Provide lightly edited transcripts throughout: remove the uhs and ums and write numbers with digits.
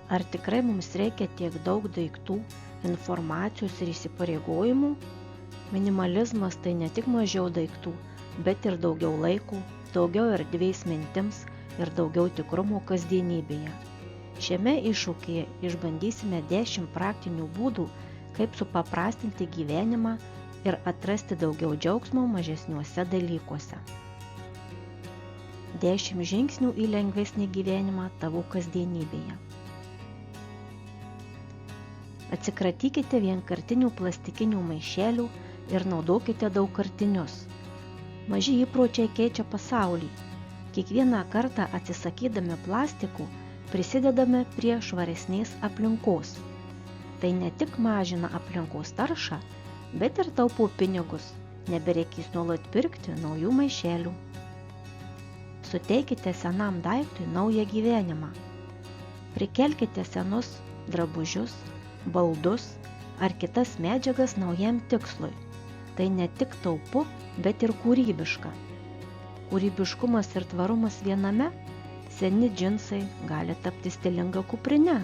Ar tikrai mums reikia tiek daug daiktų, informacijos ir įsipareigojimų? Minimalizmas tai ne tik mažiau daiktų, bet ir daugiau laiko, daugiau erdvės mintims ir daugiau tikrumo kasdienybėje. Šiame iššūkyje išbandysime 10 praktinių būdų, kaip supaprastinti gyvenimą ir atrasti daugiau džiaugsmo mažesniuose dalykuose. 10 žingsnių į lengvesnį gyvenimą tavo kasdienybėje. Atsikratykite vienkartinių plastikinių maišelių ir naudokite daugkartinius. Maži įpročiai keičia pasaulį. Kiekvieną kartą atsisakydami plastikų prisidedame prie švaresnės aplinkos. Tai ne tik mažina aplinkos taršą, bet ir taupo pinigus, nebereikės nuolat pirkti naujų maišelių. Suteikite senam daiktui naują gyvenimą. Prikelkite senus drabužius, baldus ar kitas medžiagas naujam tikslui. Tai ne tik taupu, bet ir kūrybiška. Kūrybiškumas ir tvarumas viename, seni džinsai gali tapti stilinga kuprine,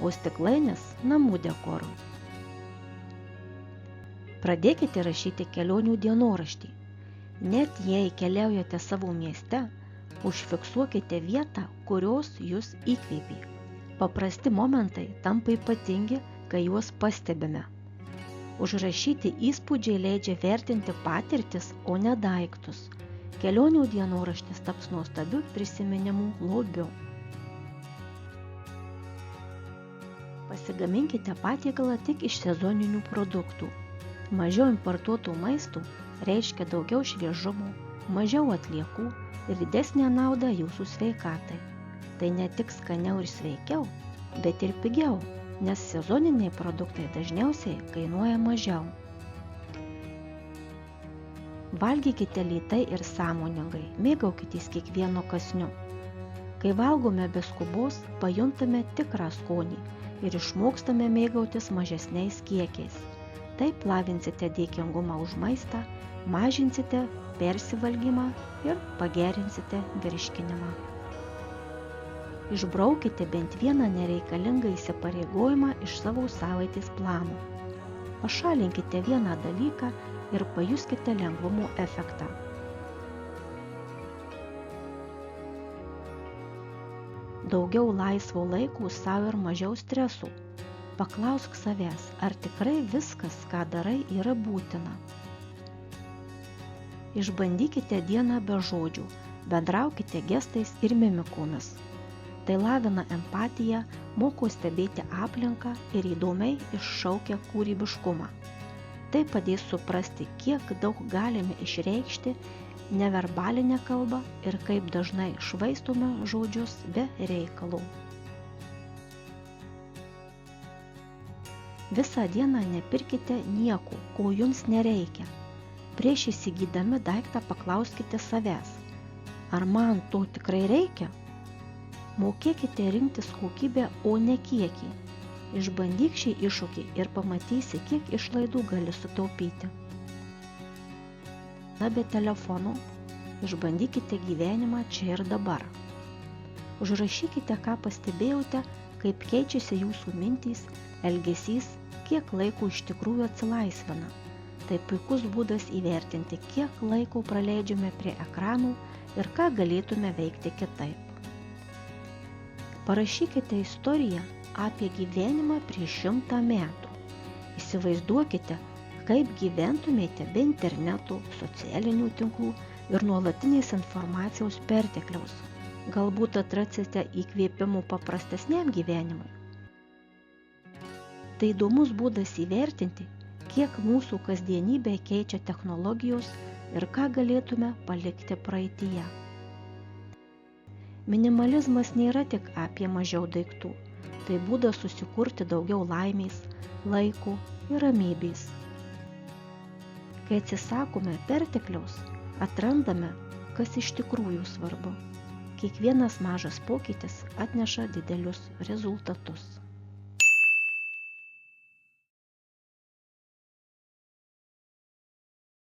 o stiklainis namų dekoru. Pradėkite rašyti kelionių dienoraštį. Net jei keliaujate savo mieste, užfiksuokite vietą, kurios jūs įkvėpė. Paprasti momentai tampa ypatingi, kai juos pastebime. Užrašyti įspūdžiai leidžia vertinti patirtis, o ne daiktus. Kelionių dienoraštis taps nuostabiu prisiminimų lobiu. Pasigaminkite patiekalą tik iš sezoninių produktų. Mažiau importuotų maistų reiškia daugiau šviežumo, mažiau atliekų ir didesnę naudą jūsų sveikatai. Tai ne tik skaniau ir sveikiau, bet ir pigiau, nes sezoniniai produktai dažniausiai kainuoja mažiau. Valgykite lėtai ir sąmoningai, mėgaukitės kiekvienu kąsniu. Kai valgome be skubos, pajuntame tikrą skonį ir išmokstame mėgautis mažesniais kiekiais. Taip lavinsite dėkingumą už maistą, mažinsite persivalgymą ir pagerinsite virškinimą. Išbraukite bent vieną nereikalingą įsipareigojimą iš savo savaitės plano. Pašalinkite vieną dalyką ir pajuskite lengvumo efektą. Daugiau laisvo laiko savo ir mažiau stresų. Paklausk savęs, ar tikrai viskas, ką darai, yra būtina. Išbandykite dieną be žodžių, bendraukite gestais ir mimikomis. Tai lavina empatiją, moko stebėti aplinką ir įdomiai iššaukia kūrybiškumą. Tai padės suprasti, kiek daug galime išreikšti neverbalinę kalbą ir kaip dažnai švaistome žodžius be reikalo. Visą dieną nepirkite nieko, ko jums nereikia. Prieš įsigydami daiktą paklauskite savęs, ar man to tikrai reikia? Mokėkite rinktis kokybę, o ne kiekį. Išbandyk šį iššūkį ir pamatysi, kiek išlaidų gali sutaupyti. Be telefono išbandykite gyvenimą čia ir dabar. Užrašykite, ką pastebėjote, kaip keičiasi jūsų mintys, elgesys, kiek laiko iš tikrųjų atsilaisvina. Tai puikus būdas įvertinti, kiek laiko praleidžiame prie ekranų ir ką galėtume veikti kitaip. Parašykite istoriją apie gyvenimą prieš 100 metų. Įsivaizduokite, kaip gyventumėte be internetų, socialinių tinklų ir nuolatinės informacijos pertekliaus. Galbūt atrasite įkvėpimų paprastesniam gyvenimui. Tai įdomus būdas įvertinti, kiek mūsų kasdienybę keičia technologijos ir ką galėtume palikti praeityje. Minimalizmas nėra tik apie mažiau daiktų. Tai būdas susikurti daugiau laimės, laiko ir ramybės. Kai atsisakome pertekliaus, atrandame, kas iš tikrųjų svarbu. Kiekvienas mažas pokytis atneša didelius rezultatus.